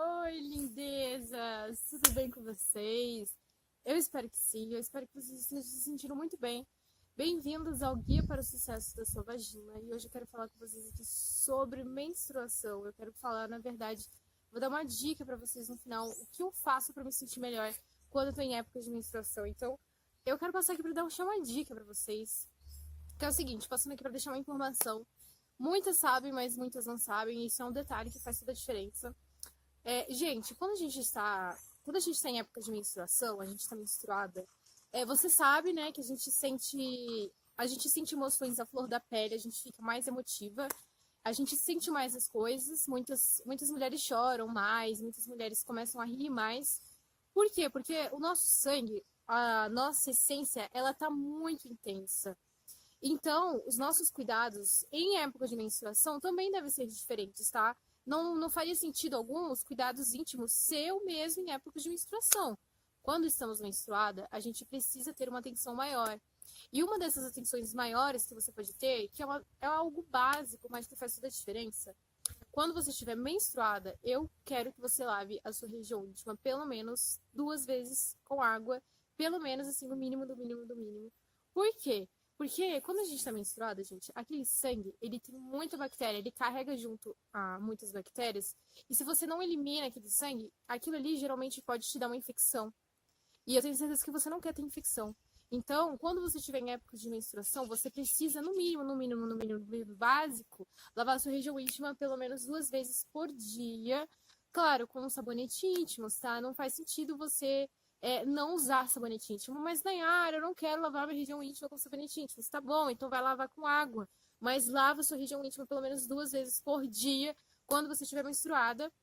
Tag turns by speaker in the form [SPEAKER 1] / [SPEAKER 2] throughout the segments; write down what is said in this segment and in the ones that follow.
[SPEAKER 1] Oi, lindezas! Tudo bem com vocês? Eu espero que sim, eu espero que vocês estejam se sentindo muito bem. Bem-vindos ao Guia para o Sucesso da Sua Vagina. E hoje eu quero falar com vocês aqui sobre menstruação. Eu quero falar, na verdade, vou dar uma dica para vocês no final, o que eu faço para me sentir melhor quando eu tô em época de menstruação. Então, eu quero passar aqui para deixar uma dica para vocês, que é o seguinte, passando aqui para deixar uma informação. Muitas sabem, mas muitas não sabem, e isso é um detalhe que faz toda a diferença. Gente, quando a gente tá em época de menstruação, a gente tá menstruada, você sabe, né, que a gente sente emoções à flor da pele, a gente fica mais emotiva, a gente sente mais as coisas, muitas mulheres choram mais, muitas mulheres começam a rir mais. Por quê? Porque o nosso sangue, a nossa essência, ela tá muito intensa. Então, os nossos cuidados em época de menstruação também devem ser diferentes, tá? Não faria sentido algum os cuidados íntimos ser o mesmo em época de menstruação. Quando estamos menstruada, a gente precisa ter uma atenção maior. E uma dessas atenções maiores que você pode ter, que é algo básico, mas que faz toda a diferença. Quando você estiver menstruada, eu quero que você lave a sua região íntima pelo menos 2 vezes com água, pelo menos assim, no mínimo, do mínimo, do mínimo. Por quê? Porque quando a gente tá menstruada, gente, aquele sangue, ele tem muita bactéria, ele carrega junto a muitas bactérias, e se você não elimina aquele sangue, aquilo ali geralmente pode te dar uma infecção. E eu tenho certeza que você não quer ter infecção. Então, quando você estiver em época de menstruação, você precisa, no mínimo, no mínimo básico, lavar a sua região íntima pelo menos 2 vezes por dia. Claro, com um sabonete íntimo, tá? Não faz sentido você não usar sabonete íntimo. Mas, Nayara, eu não quero lavar minha região íntima com sabonete íntimo. Tá bom, então vai lavar com água. Mas lava a sua região íntima pelo menos 2 vezes por dia quando você estiver menstruada.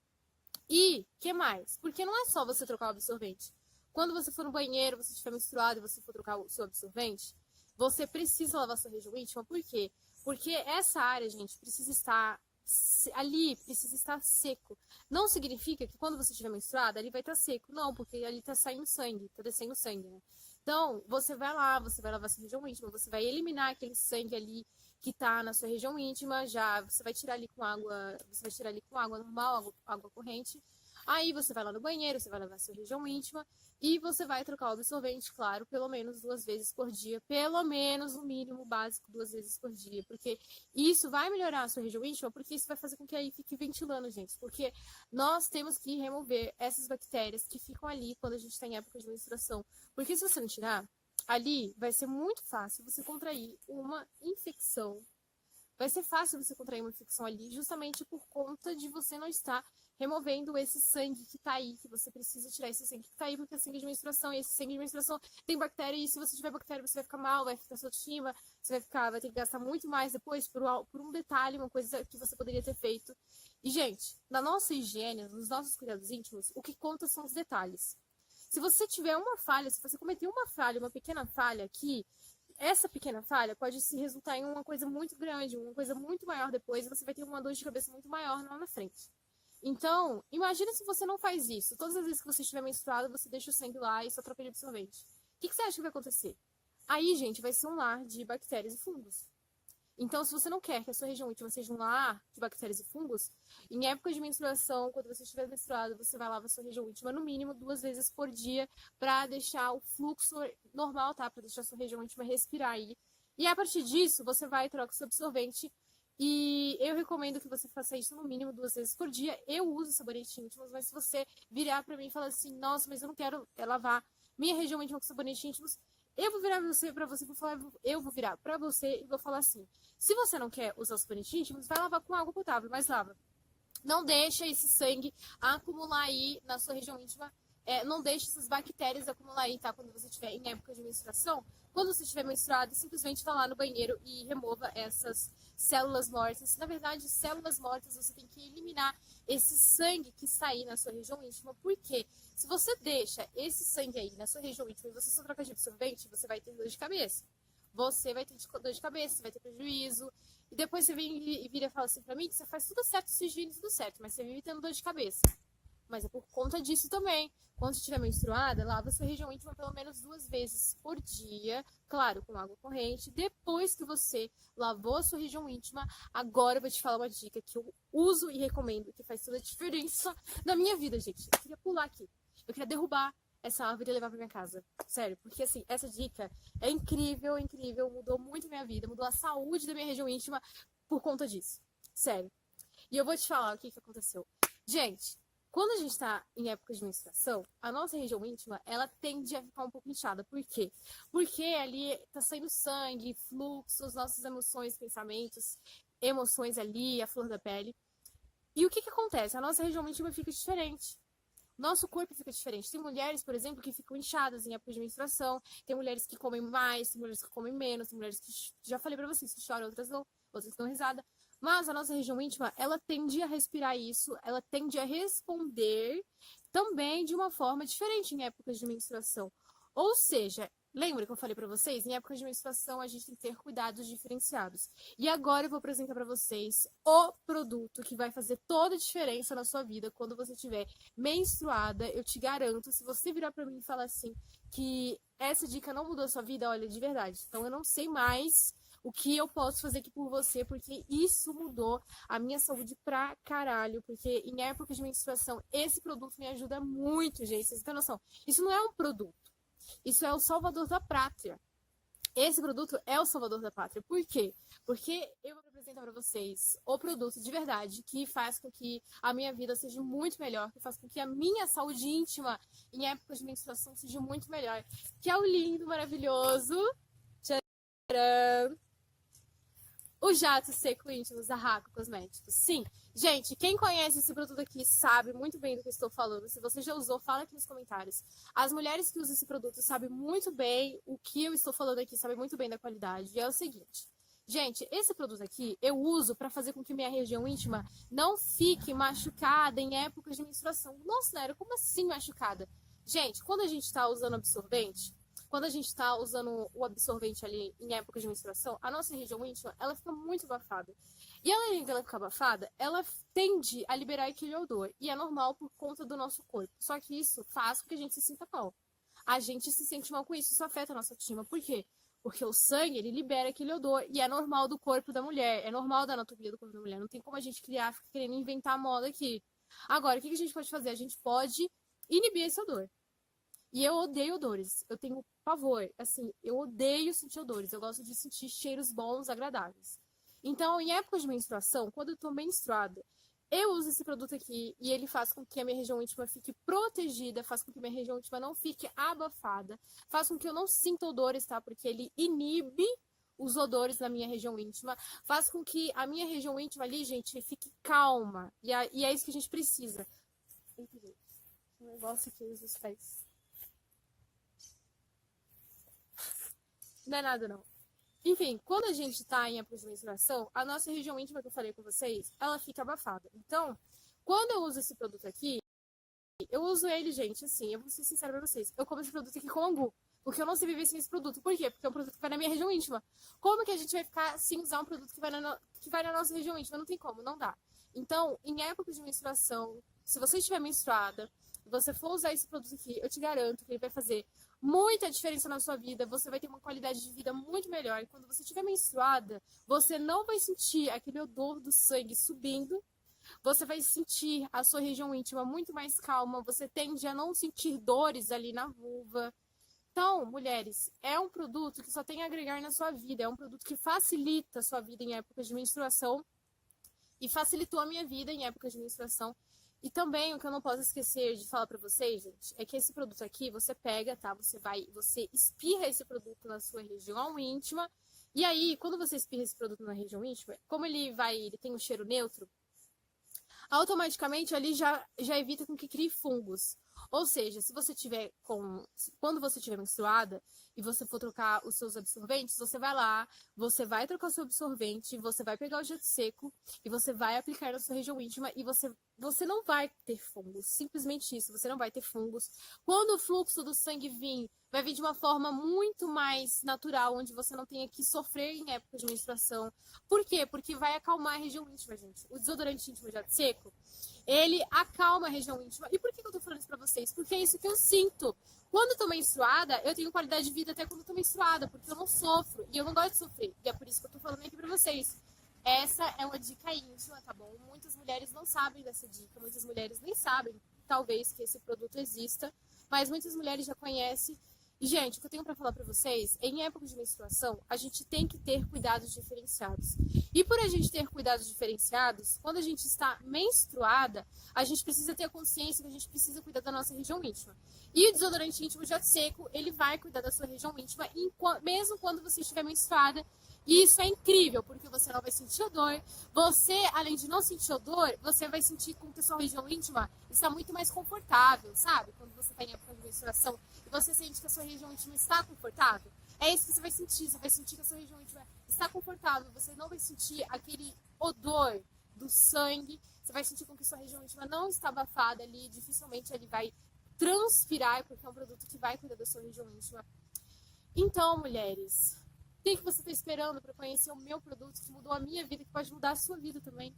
[SPEAKER 1] E, que mais? Porque não é só você trocar o absorvente. Quando você for no banheiro, você estiver menstruado e você for trocar o seu absorvente, você precisa lavar sua região íntima. Por quê? Porque essa área, gente, precisa estar ali, precisa estar seco. Não significa que quando você estiver menstruada, ali vai estar seco. Não, porque ali tá saindo sangue, tá descendo sangue, né? Então, você vai lá, você vai lavar sua região íntima, você vai eliminar aquele sangue ali que tá na sua região íntima, já você vai tirar ali com água, você vai tirar ali com água normal, água corrente. Aí você vai lá no banheiro, você vai lavar sua região íntima e você vai trocar o absorvente, claro, pelo menos 2 vezes por dia, pelo menos o mínimo básico 2 vezes por dia, porque isso vai melhorar a sua região íntima, porque isso vai fazer com que aí fique ventilando, gente, porque nós temos que remover essas bactérias que ficam ali quando a gente está em época de menstruação, porque se você não tirar, ali vai ser muito fácil você contrair uma infecção. Vai ser fácil você contrair uma infecção ali, justamente por conta de você não estar removendo esse sangue que tá aí, que você precisa tirar esse sangue que tá aí, porque é sangue de menstruação, e esse sangue de menstruação tem bactéria, e se você tiver bactéria, você vai ficar mal, vai ficar sua autoestima, você vai ter que gastar muito mais depois por um detalhe, uma coisa que você poderia ter feito. E, gente, na nossa higiene, nos nossos cuidados íntimos, o que conta são os detalhes. Se você tiver uma falha, se você cometer uma falha, uma pequena falha aqui, essa pequena falha pode se resultar em uma coisa muito grande, uma coisa muito maior depois, e você vai ter uma dor de cabeça muito maior lá na frente. Então, imagina se você não faz isso. Todas as vezes que você estiver menstruado, você deixa o sangue lá e só troca de absorvente. O que você acha que vai acontecer? Aí, gente, vai ser um lar de bactérias e fungos. Então, se você não quer que a sua região íntima seja um lar de bactérias e fungos, em época de menstruação, quando você estiver menstruado, você vai lavar a sua região íntima no mínimo 2 vezes por dia para deixar o fluxo normal, tá? Para deixar a sua região íntima respirar aí. E a partir disso, você vai e troca o seu absorvente. E eu recomendo que você faça isso no mínimo 2 vezes por dia. Eu uso sabonete íntimo, mas se você virar para mim e falar assim, nossa, mas eu não quero lavar minha região íntima com sabonete íntimo, eu vou virar para você, eu vou virar para você e vou falar assim: se você não quer usar os sabonetes íntimos, vai lavar com água potável, mas lava. Não deixa esse sangue acumular aí na sua região íntima. Não deixe essas bactérias acumular aí, tá? Quando você estiver em época de menstruação. Quando você estiver menstruado, simplesmente vá lá no banheiro e remova essas células mortas. Na verdade, células mortas, você tem que eliminar esse sangue que está aí na sua região íntima. Por quê? Se você deixa esse sangue aí na sua região íntima e você só troca de absorvente, você vai ter dor de cabeça. Você vai ter dor de cabeça, você vai ter prejuízo. E depois você vem e vira e fala assim pra mim que você faz tudo certo, se higiene tudo certo, mas você vive tendo dor de cabeça. mas é por conta disso também. Quando você estiver menstruada, lava sua região íntima pelo menos 2 vezes por dia, claro, com água corrente. Depois que você lavou a sua região íntima, agora eu vou te falar uma dica que eu uso e recomendo, que faz toda a diferença na minha vida, gente. Eu queria pular aqui. Eu queria derrubar essa árvore e levar pra minha casa. Sério, porque assim, essa dica é incrível, incrível, mudou muito a minha vida, mudou a saúde da minha região íntima por conta disso. Sério. E eu vou te falar o que aconteceu. Gente, quando a gente tá em época de menstruação, a nossa região íntima, ela tende a ficar um pouco inchada. Por quê? Porque ali tá saindo sangue, fluxos, nossas emoções, pensamentos, emoções ali, a flor da pele. E o que acontece? A nossa região íntima fica diferente. Nosso corpo fica diferente. Tem mulheres, por exemplo, que ficam inchadas em época de menstruação. Tem mulheres que comem mais, tem mulheres que comem menos, tem mulheres que, já falei pra vocês, que choram, outras não, outras que dão risada. Mas a nossa região íntima, ela tende a respirar isso, ela tende a responder também de uma forma diferente em épocas de menstruação. Ou seja, lembra que eu falei pra vocês? Em épocas de menstruação, a gente tem que ter cuidados diferenciados. E agora eu vou apresentar pra vocês o produto que vai fazer toda a diferença na sua vida quando você estiver menstruada. Eu te garanto, se você virar pra mim e falar assim, que essa dica não mudou a sua vida, olha, de verdade. Então eu não sei mais o que eu posso fazer aqui por você, porque isso mudou a minha saúde pra caralho, porque em época de menstruação, esse produto me ajuda muito, gente, vocês têm noção? Isso não é um produto, isso é o salvador da pátria. Esse produto é o salvador da pátria. Por quê? Porque eu vou apresentar para vocês o produto de verdade que faz com que a minha vida seja muito melhor, que faz com que a minha saúde íntima em épocas de menstruação seja muito melhor, que é o lindo, maravilhoso, tcharam, o jato seco íntimo Zarraco Cosméticos. Sim, gente, quem conhece esse produto aqui sabe muito bem do que eu estou falando. Se você já usou, fala aqui nos comentários. As mulheres que usam esse produto sabem muito bem o que eu estou falando aqui, sabem muito bem da qualidade. E é o seguinte, gente, esse produto aqui eu uso para fazer com que minha região íntima não fique machucada em épocas de menstruação. Nossa, Nera, como assim machucada? Gente, quando a gente está usando absorvente, quando a gente está usando o absorvente ali em época de menstruação, a nossa região íntima, ela fica muito abafada. E além dela ficar abafada, ela tende a liberar aquele odor. E é normal por conta do nosso corpo. Só que isso faz com que a gente se sinta mal. A gente se sente mal com isso, isso afeta a nossa autoestima. Por quê? Porque o sangue, ele libera aquele odor. E é normal do corpo da mulher. É normal da anatomia do corpo da mulher. Não tem como a gente criar, ficar querendo inventar moda aqui. Agora, o que a gente pode fazer? A gente pode inibir esse odor. E eu odeio odores. Eu tenho pavor. Assim, eu odeio sentir odores. Eu gosto de sentir cheiros bons, agradáveis. Então, em épocas de menstruação, quando eu tô menstruada, eu uso esse produto aqui e ele faz com que a minha região íntima fique protegida, faz com que a minha região íntima não fique abafada, faz com que eu não sinta odores, tá? Porque ele inibe os odores na minha região íntima, faz com que a minha região íntima ali, gente, fique calma. E é isso que a gente precisa. Eita, gente, um negócio aqui nos pés. Não é nada, não. Enfim, quando a gente tá em época de menstruação, a nossa região íntima que eu falei com vocês, ela fica abafada. Então, quando eu uso esse produto aqui, eu uso ele, gente, assim, eu vou ser sincera pra vocês. Eu como esse produto aqui com angu. Porque eu não sei viver sem esse produto. Por quê? Porque é um produto que vai na minha região íntima. Como que a gente vai ficar sem usar um produto que vai na nossa região íntima? Não tem como, não dá. Então, em época de menstruação, se você estiver menstruada, e você for usar esse produto aqui, eu te garanto que ele vai fazer muita diferença na sua vida, você vai ter uma qualidade de vida muito melhor. E quando você estiver menstruada, você não vai sentir aquele odor do sangue subindo, você vai sentir a sua região íntima muito mais calma, você tende a não sentir dores ali na vulva. Então, mulheres, é um produto que só tem a agregar na sua vida, é um produto que facilita a sua vida em épocas de menstruação e facilitou a minha vida em épocas de menstruação. E também, o que eu não posso esquecer de falar pra vocês, gente, é que esse produto aqui, você pega, tá? Você espirra esse produto na sua região íntima. E aí, quando você espirra esse produto na região íntima, como ele tem um cheiro neutro, automaticamente ali já evita com que crie fungos. Ou seja, se você tiver quando você estiver menstruada e você for trocar os seus absorventes, você vai lá, você vai trocar o seu absorvente, você vai pegar o jato seco e você vai aplicar na sua região íntima e você não vai ter fungos. Simplesmente isso, você não vai ter fungos. Quando o fluxo do sangue vir, vai vir de uma forma muito mais natural, onde você não tenha que sofrer em época de menstruação. Por quê? Porque vai acalmar a região íntima, gente. O desodorante íntimo jato seco, Ele acalma a região íntima. E por que eu tô falando isso pra vocês? Porque é isso que eu sinto. Quando eu tô menstruada, eu tenho qualidade de vida até quando eu tô menstruada, porque eu não sofro. E eu não gosto de sofrer. E é por isso que eu tô falando aqui pra vocês. Essa é uma dica íntima, tá bom? Muitas mulheres não sabem dessa dica. Muitas mulheres nem sabem, talvez, que esse produto exista. Mas muitas mulheres já conhecem. E, gente, o que eu tenho pra falar pra vocês, em época de menstruação, a gente tem que ter cuidados diferenciados. E por a gente ter cuidados diferenciados, quando a gente está menstruada, a gente precisa ter a consciência que a gente precisa cuidar da nossa região íntima. E o desodorante íntimo Jato Seco, ele vai cuidar da sua região íntima, mesmo quando você estiver menstruada. E isso é incrível, porque você não vai sentir odor. Você, além de não sentir odor, você vai sentir com que a sua região íntima está muito mais confortável, sabe? Quando você está em época de menstruação e você sente que a sua região íntima está confortável, é isso que você vai sentir. Você vai sentir que a sua região íntima está confortável. Você não vai sentir aquele odor do sangue. Você vai sentir com que a sua região íntima não está abafada ali. Dificilmente ele vai transpirar, porque é um produto que vai cuidar da sua região íntima. Então, mulheres, o que você está esperando para conhecer o meu produto que mudou a minha vida, que pode mudar a sua vida também?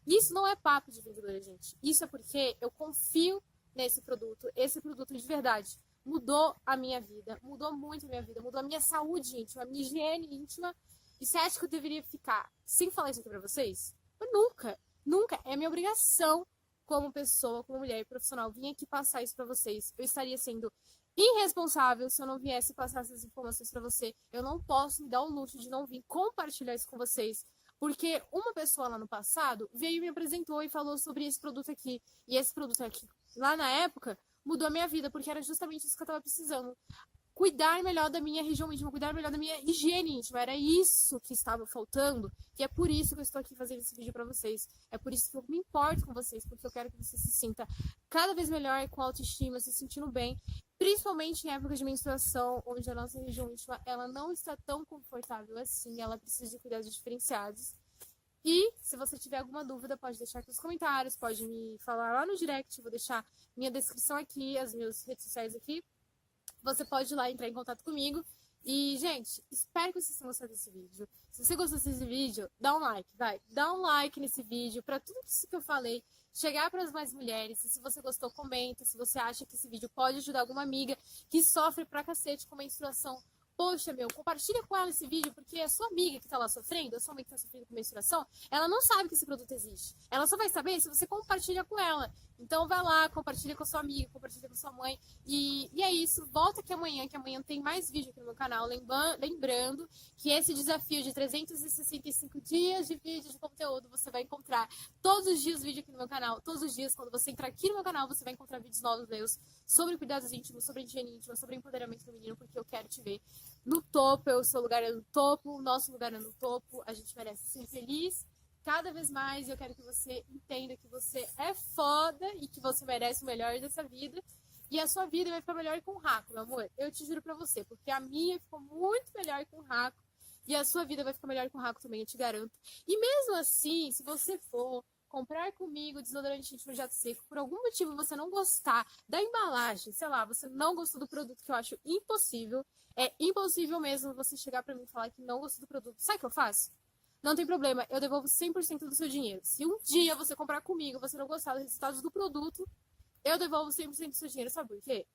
[SPEAKER 1] Isso não é papo de vendedora, gente. Isso é porque eu confio nesse produto. Esse produto de verdade mudou a minha vida, mudou muito a minha vida, mudou a minha saúde íntima, a minha higiene íntima. E você acha que eu deveria ficar sem falar isso aqui pra vocês? Eu nunca, nunca. É minha obrigação como pessoa, como mulher profissional, vir aqui passar isso pra vocês. Eu estaria sendo irresponsável se eu não viesse passar essas informações pra você. Eu não posso me dar o luxo de não vir compartilhar isso com vocês. Porque uma pessoa lá no passado veio e me apresentou e falou sobre esse produto aqui. E esse produto aqui, lá na época, mudou a minha vida, porque era justamente isso que eu tava precisando. Cuidar melhor da minha região íntima, cuidar melhor da minha higiene íntima. Era isso que estava faltando. E é por isso que eu estou aqui fazendo esse vídeo pra vocês. É por isso que eu me importo com vocês, porque eu quero que você se sinta cada vez melhor, com autoestima, se sentindo bem. Principalmente em época de menstruação, onde a nossa região íntima ela não está tão confortável assim. Ela precisa de cuidados diferenciados. E se você tiver alguma dúvida, pode deixar aqui nos comentários, pode me falar lá no direct. Vou deixar minha descrição aqui, as minhas redes sociais aqui. Você pode ir lá entrar em contato comigo. E, gente, espero que vocês tenham gostado desse vídeo. Se você gostou desse vídeo, dá um like, vai. Dá um like nesse vídeo pra tudo isso que eu falei chegar para as mais mulheres. E se você gostou, comenta. Se você acha que esse vídeo pode ajudar alguma amiga que sofre pra cacete com menstruação, poxa, compartilha com ela esse vídeo, porque a sua amiga que tá lá sofrendo, a sua mãe que tá sofrendo com menstruação, ela não sabe que esse produto existe. Ela só vai saber se você compartilha com ela. Então vai lá, compartilha com a sua amiga, compartilha com a sua mãe. E é isso, volta aqui amanhã, que amanhã tem mais vídeo aqui no meu canal. Lembrando que esse desafio de 365 dias de vídeo de conteúdo, você vai encontrar todos os dias vídeo aqui no meu canal. Todos os dias, quando você entrar aqui no meu canal, você vai encontrar vídeos novos meus sobre cuidados íntimos, sobre higiene íntima, sobre empoderamento feminino, porque eu quero te ver no topo. O seu lugar é no topo, o nosso lugar é no topo. A gente merece ser feliz cada vez mais. Eu quero que você entenda que você é foda e que você merece o melhor dessa vida. E a sua vida vai ficar melhor com o Raco, meu amor. Eu te juro pra você, porque a minha ficou muito melhor com o Raco. E a sua vida vai ficar melhor com o Raco também, eu te garanto. E mesmo assim, se você for comprar comigo desodorante íntimo Jato Seco, por algum motivo você não gostar da embalagem, sei lá, você não gostou do produto, que eu acho impossível. É impossível mesmo você chegar pra mim e falar que não gostou do produto. Sabe o que eu faço? Não tem problema, eu devolvo 100% do seu dinheiro. Se um dia você comprar comigo e você não gostar dos resultados do produto, eu devolvo 100% do seu dinheiro. Sabe por quê?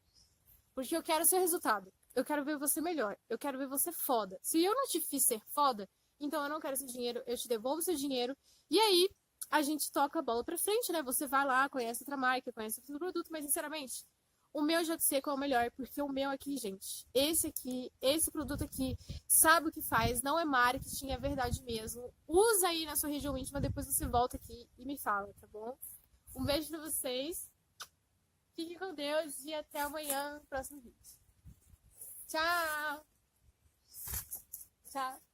[SPEAKER 1] Porque eu quero o seu resultado. Eu quero ver você melhor. Eu quero ver você foda. Se eu não te fiz ser foda, então eu não quero seu dinheiro. Eu te devolvo seu dinheiro. E aí, a gente toca a bola pra frente, né? Você vai lá, conhece outra marca, conhece outro produto. Mas, sinceramente, o meu Jato Seco é o melhor. Porque o meu aqui, gente, esse produto aqui, sabe o que faz. Não é marketing, é verdade mesmo. Usa aí na sua região íntima. Depois você volta aqui e me fala, tá bom? Um beijo pra vocês. Fiquem com Deus e até amanhã no próximo vídeo. Tchau! Tchau!